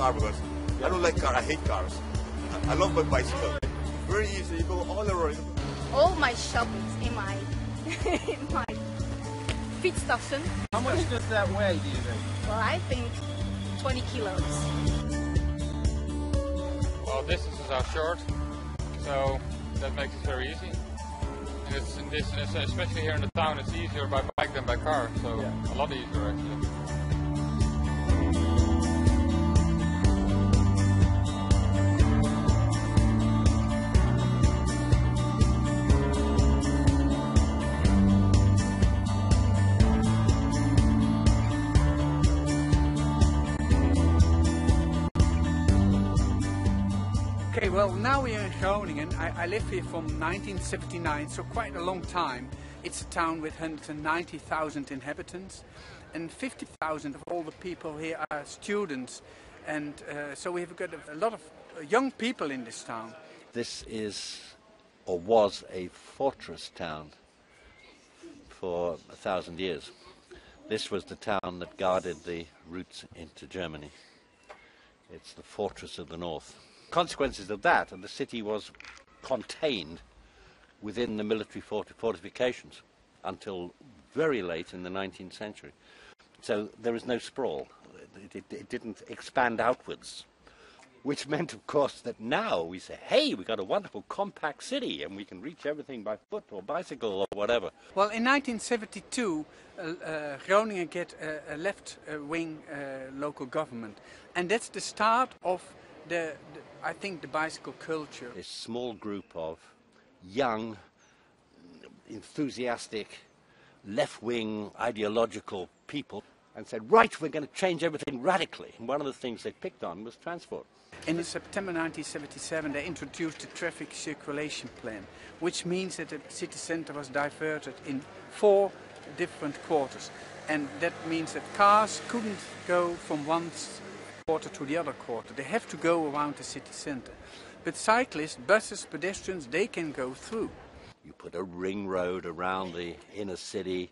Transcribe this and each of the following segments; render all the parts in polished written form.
car because I don't like car. I hate cars. I love my bicycle. Very easy. You go all around. All my shopping's in my in my fietstassen. How much does that weigh, do you think? Well, I think 20 kilos. Well, distances are short, so that makes it very easy. And it's in this, especially here in the town, it's easier by bike than by car, so a lot easier actually. Okay, well, now we are in Groningen. I live here from 1979, so quite a long time. It's a town with 190,000 inhabitants, and 50,000 of all the people here are students, and so we've got a lot of young people in this town. This is, or was, a fortress town for 1,000 years. This was the town that guarded the routes into Germany. It's the fortress of the north. Consequences of that, and the city was contained within the military fortifications until very late in the 19th century. So there is no sprawl. It didn't expand outwards, which meant, of course, that now we say, hey, we've got a wonderful compact city and we can reach everything by foot or bicycle or whatever. Well, in 1972, Groningen get a left-wing local government, and that's the start of I think the bicycle culture. A small group of young, enthusiastic, left-wing ideological people and said, right, we're going to change everything radically. And one of the things they picked on was transport. And in September 1977 they introduced the traffic circulation plan, which means that the city centre was diverted in 4 different quarters. And that means that cars couldn't go from one quarter to the other quarter. They have to go around the city centre. But cyclists, buses, pedestrians, they can go through. You put a ring road around the inner city,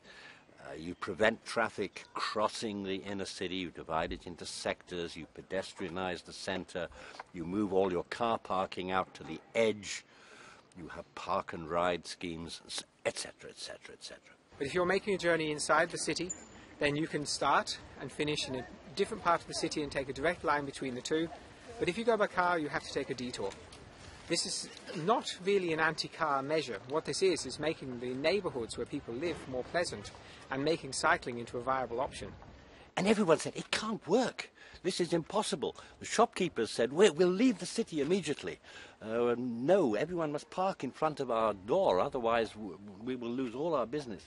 you prevent traffic crossing the inner city, you divide it into sectors, you pedestrianize the centre, you move all your car parking out to the edge, you have park and ride schemes, etc., etc., etc. But if you're making a journey inside the city, then you can start and finish in a different part of the city and take a direct line between the two. But if you go by car, you have to take a detour. This is not really an anti-car measure. What this is making the neighbourhoods where people live more pleasant and making cycling into a viable option. And everyone said, it can't work. This is impossible. The shopkeepers said, we'll leave the city immediately. No, everyone must park in front of our door, otherwise we will lose all our business.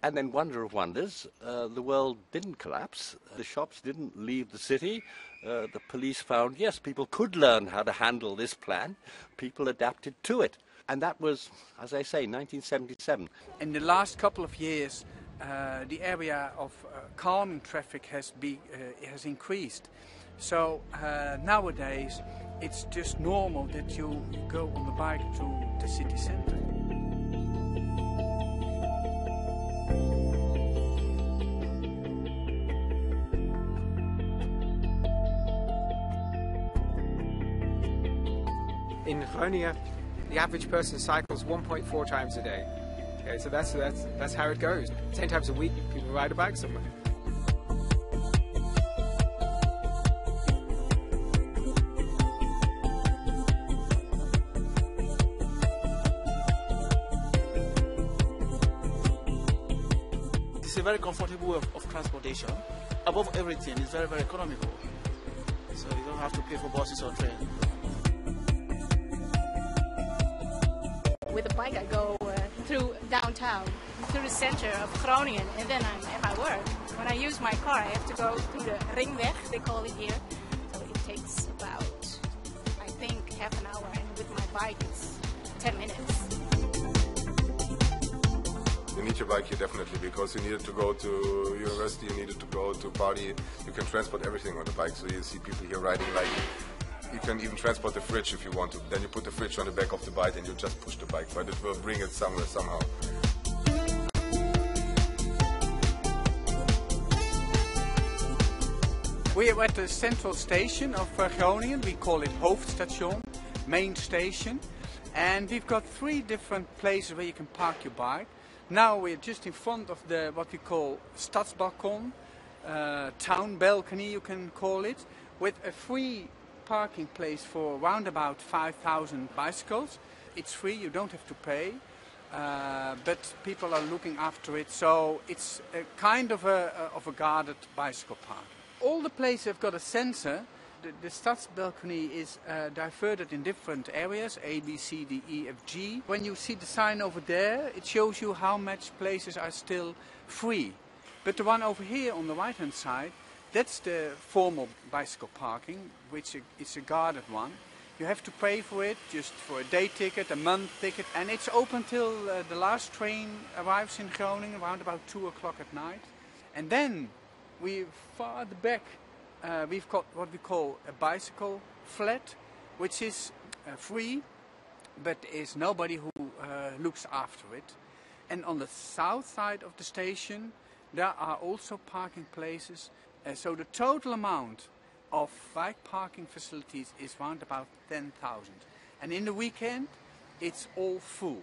And then, wonder of wonders, the world didn't collapse. The shops didn't leave the city. The police found, yes, people could learn how to handle this plan. People adapted to it. And that was, as I say, 1977. In the last couple of years, the area of calming traffic has increased. So nowadays, it's just normal that you go on the bike to the city centre. In Groningen, the average person cycles 1.4 times a day. Okay, so that's how it goes. 10 times a week, people ride a bike somewhere. It's a very comfortable way of transportation. Above everything, it's very, very economical. So you don't have to pay for buses or trains. With a bike I go through downtown, through the center of Groningen, and then I'm at my work. When I use my car, I have to go through the Ringweg, they call it here. So it takes about, I think, half an hour, and with my bike it's 10 minutes. You need your bike here definitely, because you needed to go to university, you needed to go to party. You can transport everything on the bike, so you see people here riding like, you can even transport the fridge if you want to. Then you put the fridge on the back of the bike and you just push the bike, but it will bring it somewhere somehow. We're at the central station of Groningen. We call it Hoofdstation, main station. And we've got 3 different places where you can park your bike. Now we're just in front of the what we call Stadsbalkon, town balcony you can call it, with a free parking place for around about 5,000 bicycles. It's free, you don't have to pay, but people are looking after it, so it's a kind of a guarded bicycle park. All the places have got a sensor. The Stadsbalcony is diverted in different areas, A, B, C, D, E, F, G. When you see the sign over there, it shows you how much places are still free. But the one over here on the right-hand side, that's the formal bicycle parking, which is a guarded one. You have to pay for it, just for a day ticket, a month ticket, and it's open till the last train arrives in Groningen around about 2 o'clock at night. And then we're farther back. We've got what we call a bicycle flat, which is free, but is nobody who looks after it. And on the south side of the station, there are also parking places. So the total amount of bike parking facilities is around about 10,000. And in the weekend, it's all full.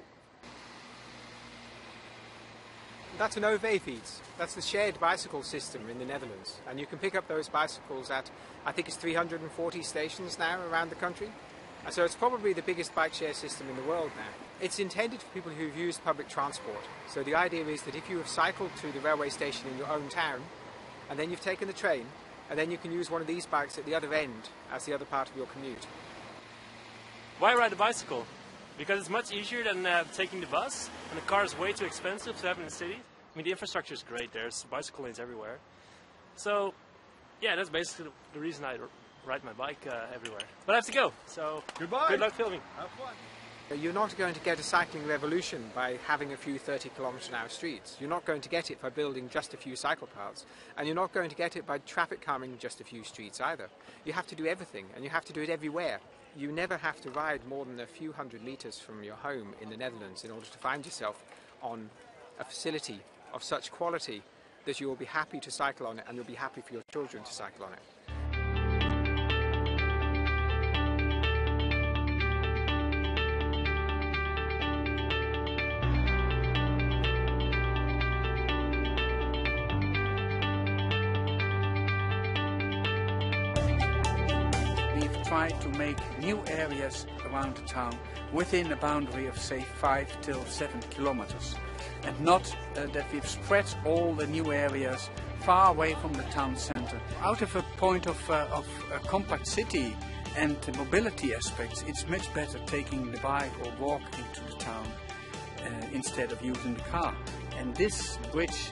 That's an OV-fiets. That's the shared bicycle system in the Netherlands. And you can pick up those bicycles at, I think it's 340 stations now around the country. And so it's probably the biggest bike share system in the world now. It's intended for people who've used public transport. So the idea is that if you have cycled to the railway station in your own town, and then you've taken the train, and then you can use one of these bikes at the other end as the other part of your commute. Why ride a bicycle? Because it's much easier than taking the bus, and the car is way too expensive to have in the city. I mean, the infrastructure is great. There's bicycle lanes everywhere. So, yeah, that's basically the reason I ride my bike everywhere. But I have to go, so goodbye. Good luck filming. Have fun. You're not going to get a cycling revolution by having a few 30-kilometre-an-hour streets. You're not going to get it by building just a few cycle paths. And you're not going to get it by traffic calming just a few streets either. You have to do everything, and you have to do it everywhere. You never have to ride more than a few hundred metres from your home in the Netherlands in order to find yourself on a facility of such quality that you will be happy to cycle on it, and you'll be happy for your children to cycle on it. Try to make new areas around the town within a boundary of say 5 till 7 kilometers, and not that we've spread all the new areas far away from the town center. Out of a point of a compact city and the mobility aspects, it's much better taking the bike or walk into the town instead of using the car. And this bridge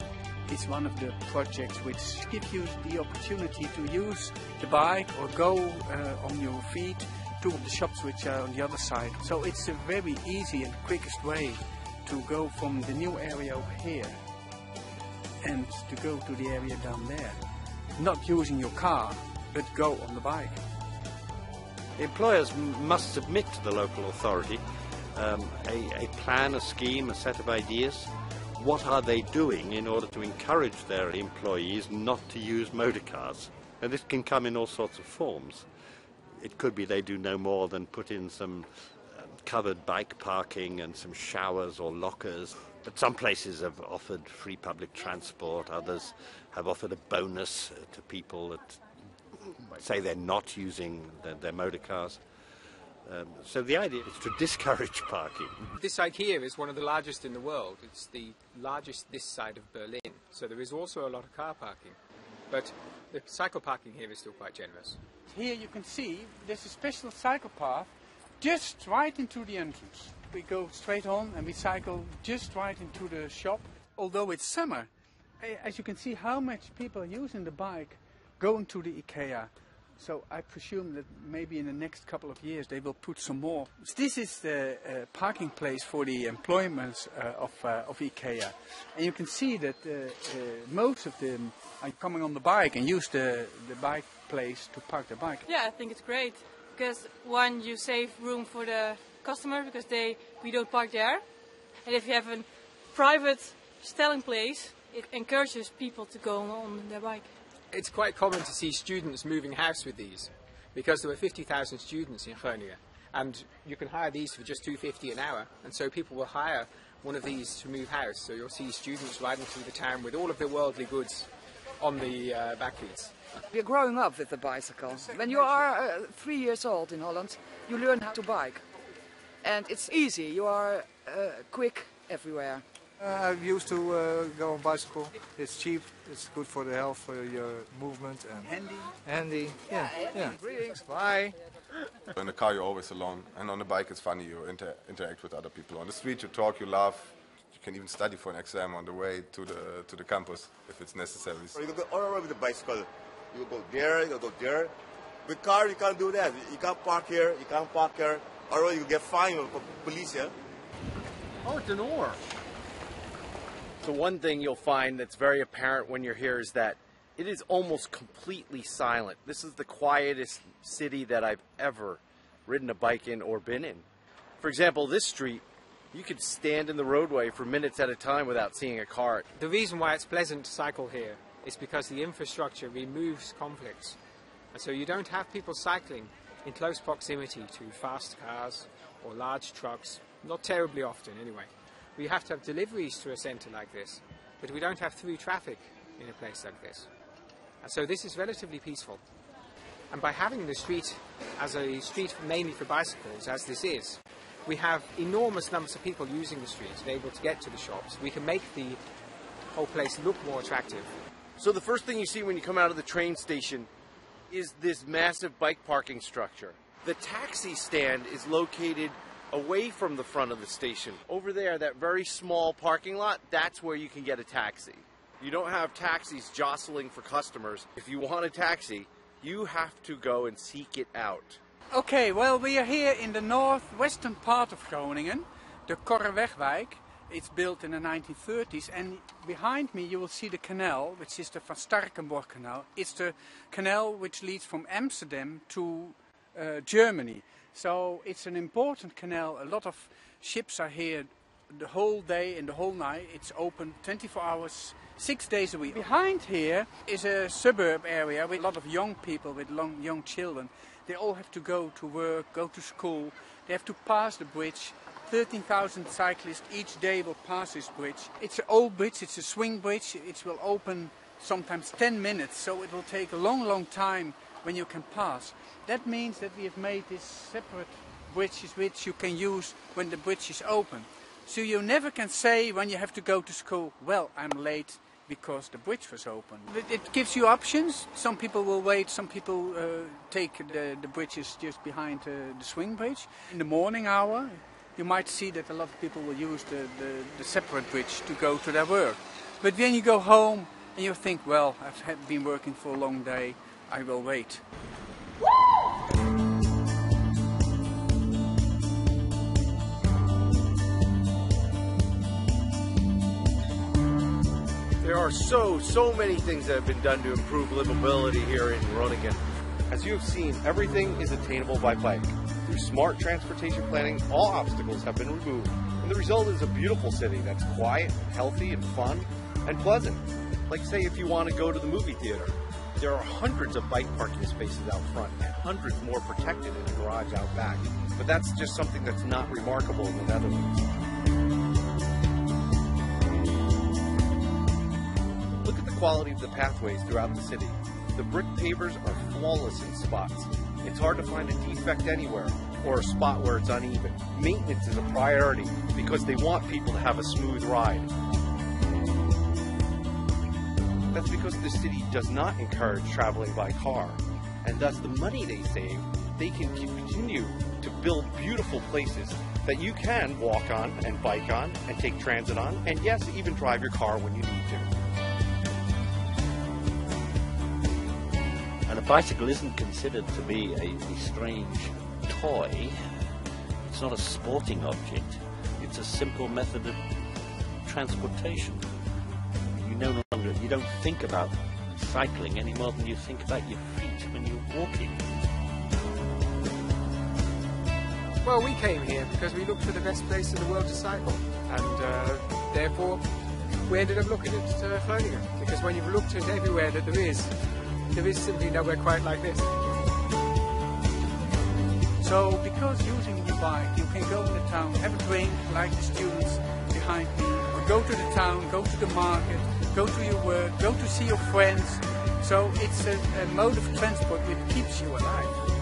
is one of the projects which give you the opportunity to use the bike or go on your feet to the shops which are on the other side. So it's a very easy and quickest way to go from the new area over here and to go to the area down there. Not using your car, but go on the bike. Employers must submit to the local authority a plan, a scheme, a set of ideas. What are they doing in order to encourage their employees not to use motor cars? And this can come in all sorts of forms. It could be they do no more than put in some covered bike parking and some showers or lockers. But some places have offered free public transport, others have offered a bonus to people that say they're not using their motor cars. So the idea is to discourage parking. This site here is one of the largest in the world. It's the largest this side of Berlin. So there is also a lot of car parking. But the cycle parking here is still quite generous. Here you can see there's a special cycle path just right into the entrance. We go straight on and we cycle just right into the shop. Although it's summer, as you can see how much people are using the bike going to the IKEA. So I presume that maybe in the next couple of years they will put some more. This is the parking place for the employments of IKEA. And you can see that most of them are coming on the bike and use the bike place to park their bike. Yeah, I think it's great. Because one, you save room for the customer because we don't park there. And if you have a private stelling place, it encourages people to go on their bike. It's quite common to see students moving house with these, because there were 50,000 students in Groningen, and you can hire these for just $2.50 an hour, and so people will hire one of these to move house. So you'll see students riding through the town with all of their worldly goods on the back seats. We're growing up with the bicycle. When you are 3 years old in Holland, you learn how to bike. And it's easy, you are quick everywhere. I used to go on bicycle. It's cheap, it's good for the health, for your movement. And handy, yeah. Greetings. Bye. In the car you're always alone, and on the bike it's funny, you interact with other people. On the street you talk, you laugh, you can even study for an exam on the way to the campus if it's necessary. You can go all around with the bicycle. You go there, you go there. With car you can't do that. You can't park here, you can't park here. Or you get fined for police, yeah? Oh, it's an oar. So one thing you'll find that's very apparent when you're here is that it is almost completely silent. This is the quietest city that I've ever ridden a bike in or been in. For example, this street, you could stand in the roadway for minutes at a time without seeing a car. The reason why it's pleasant to cycle here is because the infrastructure removes conflicts. And so you don't have people cycling in close proximity to fast cars or large trucks, not terribly often anyway. We have to have deliveries to a centre like this, but we don't have through traffic in a place like this. And so this is relatively peaceful. And by having the street as a street mainly for bicycles, as this is, we have enormous numbers of people using the street and able to get to the shops. We can make the whole place look more attractive. So the first thing you see when you come out of the train station is this massive bike parking structure. The taxi stand is located away from the front of the station. Over there, that very small parking lot, that's where you can get a taxi. You don't have taxis jostling for customers. If you want a taxi, you have to go and seek it out. Okay, well, we are here in the northwestern part of Groningen, the Korrewegwijk. It's built in the 1930s, and behind me you will see the canal, which is the Van Starkenborg Canal. It's the canal which leads from Amsterdam to Germany. So it's an important canal. A lot of ships are here the whole day and the whole night. It's open 24 hours, 6 days a week. Behind here is a suburb area with a lot of young people, with young children. They all have to go to work, go to school. They have to pass the bridge. 13,000 cyclists each day will pass this bridge. It's an old bridge, it's a swing bridge. It will open sometimes 10 minutes, so it will take a long time when you can pass. That means that we have made these separate bridges which you can use when the bridge is open. So you never can say when you have to go to school, well, I'm late because the bridge was open. It gives you options. Some people will wait, some people take the bridges just behind the swing bridge. In the morning hour, you might see that a lot of people will use the separate bridge to go to their work. But when you go home and you think, well, I've been working for a long day, I will wait. There are so many things that have been done to improve livability here in Groningen. As you have seen, everything is attainable by bike. Through smart transportation planning, all obstacles have been removed, and the result is a beautiful city that's quiet, healthy, and fun, and pleasant. Like say if you want to go to the movie theater, there are hundreds of bike parking spaces out front and hundreds more protected in the garage out back. But that's just something that's not remarkable in the Netherlands. Look at the quality of the pathways throughout the city. The brick pavers are flawless in spots. It's hard to find a defect anywhere or a spot where it's uneven. Maintenance is a priority because they want people to have a smooth ride. That's because the city does not encourage traveling by car, and thus the money they save, they can continue to build beautiful places that you can walk on and bike on and take transit on, and yes, even drive your car when you need to. And a bicycle isn't considered to be a strange toy. It's not a sporting object. It's a simple method of transportation. You don't think about cycling any more than you think about your feet when you're walking. Well, we came here because we looked for the best place in the world to cycle, and therefore we ended up looking at Groningen, because when you've looked at everywhere that there is, there is simply nowhere quite like this. So because using your bike, you can go in the town, have a drink like the students behind me, go to the town, go to the market, go to your work, go to see your friends. So it's a mode of transport which keeps you alive.